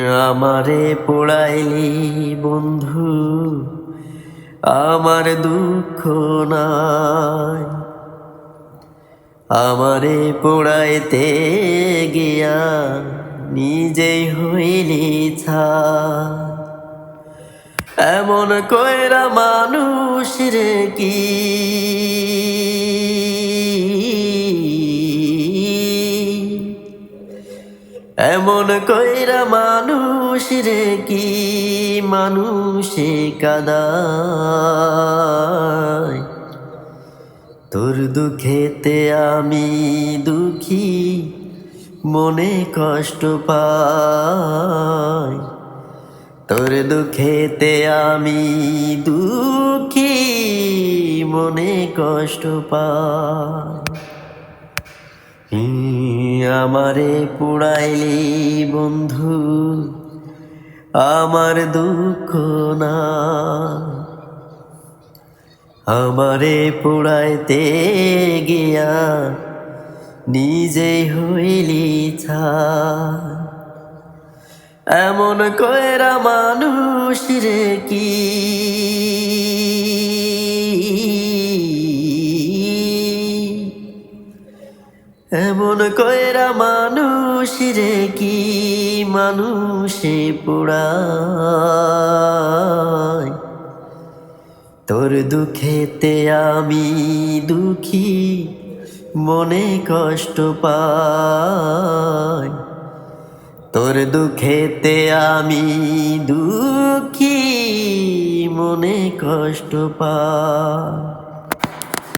আমারে পোড়াইলি বন্ধু, আমার দুঃখ নাই। আমারে পোড়াইতে গিয়া নিজেই হইলি ছাই। এমন কইরা মানুষ রে কি এমন কইরা মানুষ রে কি মানুষে কাদায়। তোর দুঃখেতে আমি দুঃখী, মনে কষ্ট পাই। তোর দুঃখেতে আমি দুঃখী, মনে কষ্ট পাই। আমারে পুড়াইলি বন্ধু, আমার দুঃখ না। আমারে পুড়াইতে গিয়া নিজেই হইলি ছাই। এমন কইরা মানুষ রে কি এমন কইরা মানুষ রে কি মানুষে পোড়ায়। তোর দুঃখেতে আমি দুঃখী, মনে কষ্ট পাই। তোর দুঃখেতে আমি দুঃখী, মনে কষ্ট পাই।